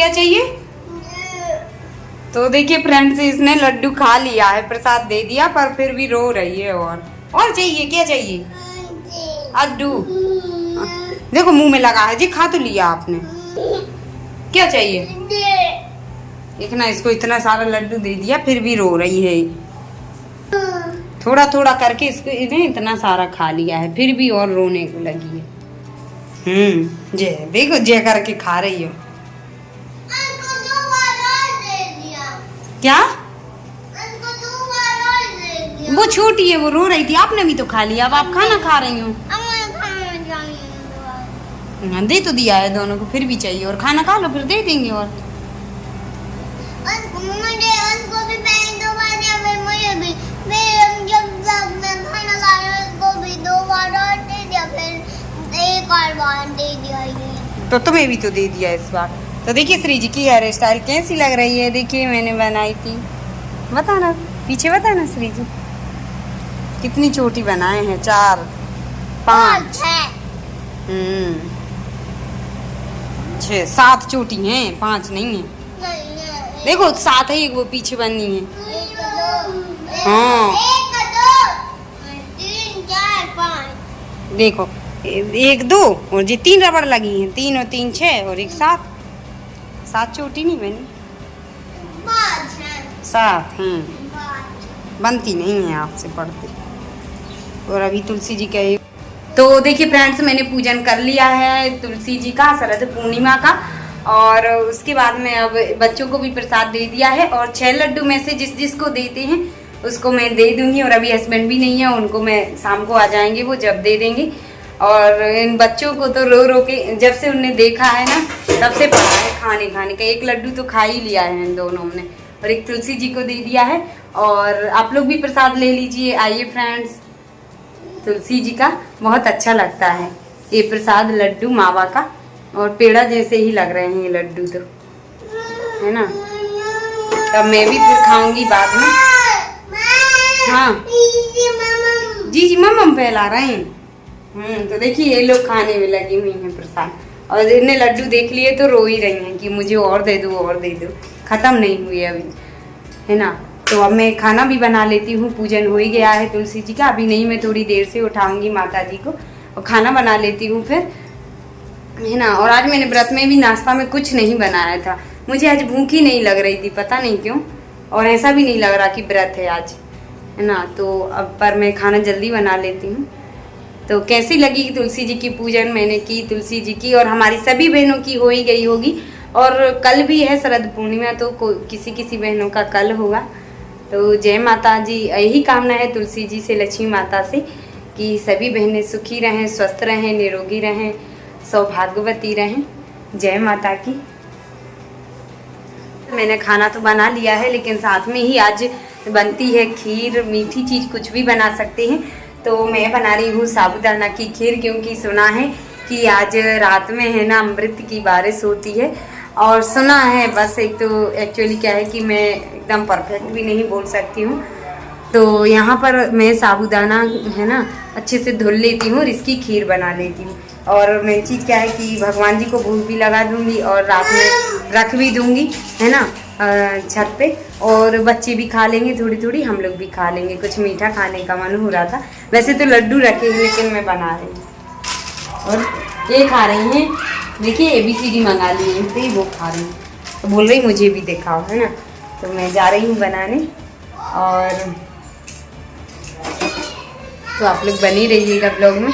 क्या चाहिए? तो देखिए फ्रेंड्स, इसने लड्डू खा लिया है, प्रसाद दे दिया, पर फिर भी रो रही है। और चाहिए, क्या चाहिए? अड्डू देखो मुंह में लगा है जी, खा तो लिया आपने। क्या चाहिए? एक ना इसको इतना सारा लड्डू दे दिया, फिर भी रो रही है। थोड़ा थोड़ा करके इसको इन्हें इतना सारा खा लिया है, फिर भी और रोने को लगी है। जय देखो, जय करके खा रही हो। क्या? वो छोटी है, वो रो रही थी, आपने भी तो खा लिया, अब आप खाना खा रही हो। दे तो दिया है दोनों को, फिर भी चाहिए, और खाना खा लो फिर दे देंगे। और तो तुम्हें भी तो दे दिया इस बार। तो देखिए श्री जी की हेयर स्टाइल कैसी लग रही है, देखिए मैंने बनाई थी, बताना पीछे, बताना श्री जी कितनी छोटी बनाए हैं, 4 5 6 7 चोटी हैं, 5 नहीं है। देखो 7 है, एक वो पीछे बनी है। हाँ 3 4 5 देखो 1 2 और जी 3 रबड़ लगी हैं, 3 और 3 6 और 1 7 चोटी नहीं बनी, 7 बनती नहीं है आपसे पढ़ते। और अभी तुलसी जी का, तो देखिए फ्रेंड्स, मैंने पूजन कर लिया है तुलसी जी का, शरद पूर्णिमा का, और उसके बाद में अब बच्चों को भी प्रसाद दे दिया है, और 6 लड्डू में से जिस जिसको देते हैं उसको मैं दे दूंगी। और अभी हस्बैंड भी नहीं है, उनको मैं शाम को आ जाएंगे, वो जब दे देंगे। और इन बच्चों को तो रो रो के जब से उनने देखा है ना, तब से पड़ा है खाने का। 1 लड्डू तो खा ही लिया है इन दोनों ने, और 1 तुलसी जी को दे दिया है। और आप लोग भी प्रसाद ले लीजिए, आइए फ्रेंड्स। तुलसी जी का बहुत अच्छा लगता है ये प्रसाद, लड्डू मावा का, और पेड़ा जैसे ही लग रहे हैं ये लड्डू, तो है ना। तब मैं भी फिर खाऊंगी बाद में। हाँ जी जी मम्म फैला रहे हैं। तो देखिए ये लोग खाने में लगी हुई हैं प्रसाद, और इन्हें लड्डू देख लिए तो रो ही रही हैं कि मुझे और दे दो, और दे दो, खत्म नहीं हुई अभी, है ना। तो अब मैं खाना भी बना लेती हूँ, पूजन हो ही गया है तुलसी जी का, अभी नहीं, मैं थोड़ी देर से उठाऊंगी माता जी को और खाना बना लेती हूँ फिर, है ना। और आज मैंने व्रत में भी नाश्ता में कुछ नहीं बनाया था, मुझे आज भूख ही नहीं लग रही थी, पता नहीं क्यों, और ऐसा भी नहीं लग रहा कि व्रत है आज, है ना। तो अब पर मैं खाना जल्दी बना लेती हूँ। तो कैसी लगी तुलसी जी की पूजन मैंने की तुलसी जी की, और हमारी सभी बहनों की हो ही गई होगी। और कल भी है शरद पूर्णिमा, तो किसी किसी बहनों का कल होगा। तो जय माता जी, यही कामना है तुलसी जी से, लक्ष्मी माता से, कि सभी बहनें सुखी रहें, स्वस्थ रहें, निरोगी रहें, सौभाग्यवती रहें। जय माता की। मैंने खाना तो बना लिया है, लेकिन साथ में ही आज बनती है खीर, मीठी चीज़ कुछ भी बना सकते हैं। तो मैं बना रही हूँ साबूदाना की खीर, क्योंकि सुना है कि आज रात में है ना अमृत की बारिश होती है, और सुना है बस। एक तो एक्चुअली क्या है कि मैं एकदम परफेक्ट भी नहीं बोल सकती हूँ, तो यहाँ पर मैं साबूदाना है ना अच्छे से धुल लेती हूँ और इसकी खीर बना लेती हूँ। और मेन चीज़ क्या है कि भगवान जी को भोग भी लगा दूँगी, और रात में रख भी दूँगी, है ना, छत पे, और बच्चे भी खा लेंगे, थोड़ी थोड़ी हम लोग भी खा लेंगे। कुछ मीठा खाने का मन हो रहा था, वैसे तो लड्डू रखे हैं, लेकिन मैं बना रही हूँ। और ये खा रही हैं, देखिए ABCD मंगा लिए हैं, तो ये वो खा रही हैं, तो बोल रही मुझे भी दिखाओ, है ना। तो मैं जा रही हूँ बनाने, और तो आप लोग बनी रहिएगा ब्लॉग में।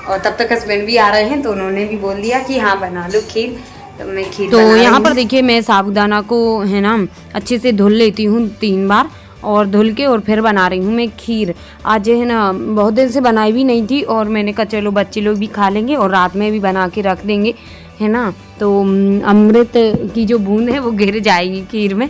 और तब तक हस्बैंड भी आ रहे हैं, तो उन्होंने भी बोल दिया कि हाँ बना लो खीर, तो मैं खीर तो यहाँ पर देखिए मैं साबूदाना को है ना अच्छे से धुल लेती हूँ 3 बार, और धुल के और फिर बना रही हूँ मैं खीर। आज है ना बहुत दिन से बनाई भी नहीं थी, और मैंने कहा चलो बच्चे लोग भी खा लेंगे और रात में भी बना के रख देंगे, है ना। तो अमृत की जो बूंद है वो गिर जाएगी खीर में।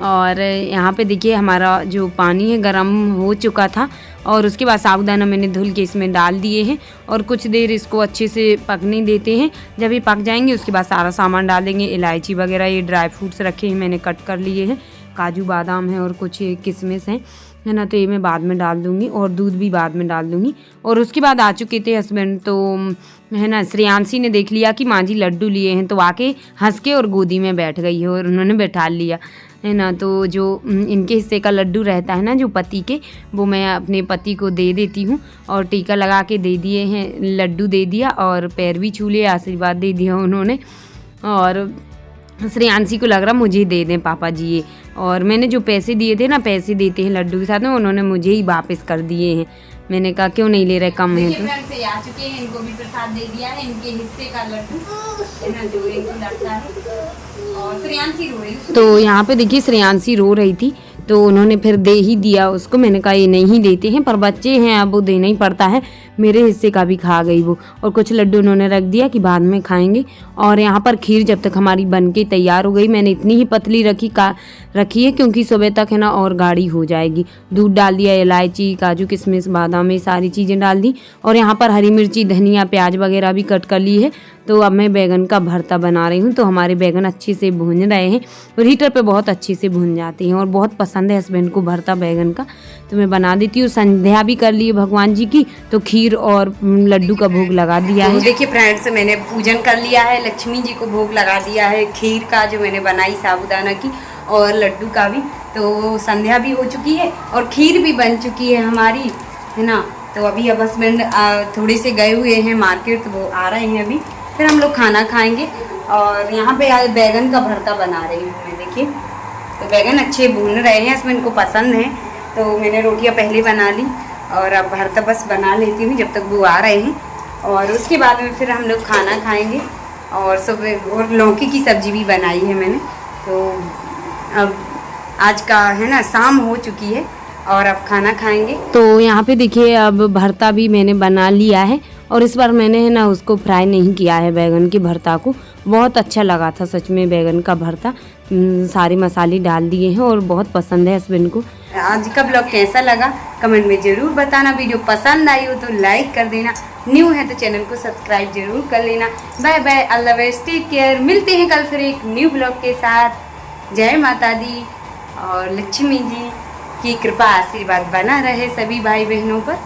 और यहाँ पे देखिए हमारा जो पानी है गर्म हो चुका था, और उसके बाद साबूदाना मैंने धुल के इसमें डाल दिए हैं, और कुछ देर इसको अच्छे से पकने देते हैं। जब ये पक जाएंगे उसके बाद सारा सामान डाल देंगे, इलायची वगैरह, ये ड्राई फ्रूट्स रखे हैं मैंने कट कर लिए हैं, काजू बादाम है और कुछ किशमिश हैं, है ना। तो ये मैं बाद में डाल दूँगी और दूध भी बाद में डाल दूँगी। और उसके बाद आ चुके थे हस्बैंड, तो है ना श्रेयांशी ने देख लिया कि माँ जी लड्डू लिए हैं, तो आके हंस के और गोदी में बैठ गई है और उन्होंने बैठा लिया, है ना। तो जो इनके हिस्से का लड्डू रहता है ना जो पति के, वो मैं अपने पति को दे देती हूँ। और टीका लगा के दे दिए हैं, लड्डू दे दिया और पैर भी छू लिए, आशीर्वाद दे दिया उन्होंने। और श्रेयांशी को लग रहा मुझे दे दें पापा जी ये, और मैंने जो पैसे दिए थे ना, पैसे देते हैं लड्डू के साथ में, उन्होंने मुझे ही वापस कर दिए हैं। मैंने कहा क्यों नहीं ले रहे, कम है तो। से आ चुके हैं, इनको भी प्रसाद दे दिया है, इनके हिस्से का लड्डू है ना जो इनको लगता है। और श्रेयांशी रो रही, तो यहाँ पे देखिए श्रेयांशी रो रही थी, तो उन्होंने फिर दे ही दिया उसको। मैंने कहा ये नहीं देते हैं, पर बच्चे हैं अब वो देना ही पड़ता है। मेरे हिस्से का भी खा गई वो, और कुछ लड्डू उन्होंने रख दिया कि बाद में खाएंगे। और यहाँ पर खीर जब तक हमारी बन के तैयार हो गई, मैंने इतनी ही पतली रखी है क्योंकि सुबह तक है ना और गाढ़ी हो जाएगी। दूध डाल दिया, इलायची, काजू किशमिश, बादाम, ये सारी चीज़ें डाल दी। और यहाँ पर हरी मिर्ची, धनिया, प्याज वगैरह भी कट कर ली है। तो अब मैं बैगन का भरता बना रही हूँ। तो हमारे बैगन अच्छे से भून रहे हैं और हीटर पे बहुत अच्छे से भून जाते हैं, और बहुत पसंद है हस्बैंड को भरता बैगन का, तो मैं बना देती हूँ। संध्या भी कर ली है भगवान जी की, तो खीर और लड्डू का भोग लगा दिया है। देखिए फ्रेंड्स, मैंने पूजन कर लिया है, लक्ष्मी जी को भोग लगा दिया है, खीर का जो मैंने बनाई साबूदाना की, और लड्डू का भी। तो संध्या भी हो चुकी है और खीर भी बन चुकी है हमारी, है ना। तो अभी अब हस्बैंड थोड़े से गए हुए हैं मार्केट, तो वो आ रहे हैं अभी, फिर हम लोग खाना खाएंगे। और यहाँ पे आज बैगन का भरता बना रही हूँ मैं, देखिए। तो बैगन अच्छे भून रहे हैं, हस्बैंड को पसंद है, तो मैंने रोटियाँ पहले बना ली और अब भरता बस बना लेती हूँ जब तक वो आ रहे हैं। और उसके बाद में फिर हम लोग खाना खाएंगे। और सुबह और लौकी की सब्ज़ी भी बनाई है मैंने। तो अब आज का है ना शाम हो चुकी है और अब खाना खाएंगे। तो यहाँ पे देखिए अब भरता भी मैंने बना लिया है, और इस बार मैंने है ना उसको फ्राई नहीं किया है बैगन के भरता को। बहुत अच्छा लगा था सच में बैगन का भरता, सारे मसाले डाल दिए हैं और बहुत पसंद है हस्बैंड को। आज का ब्लॉग कैसा लगा कमेंट में ज़रूर बताना। वीडियो पसंद आई हो तो लाइक कर देना, न्यू है तो चैनल को सब्सक्राइब जरूर कर लेना। बाय बाय, अल्लाह हाफ़िज़, टेक केयर। मिलते हैं कल फिर एक न्यू ब्लॉग के साथ। जय माता दी और लक्ष्मी जी की कृपा आशीर्वाद बना रहे सभी भाई बहनों पर।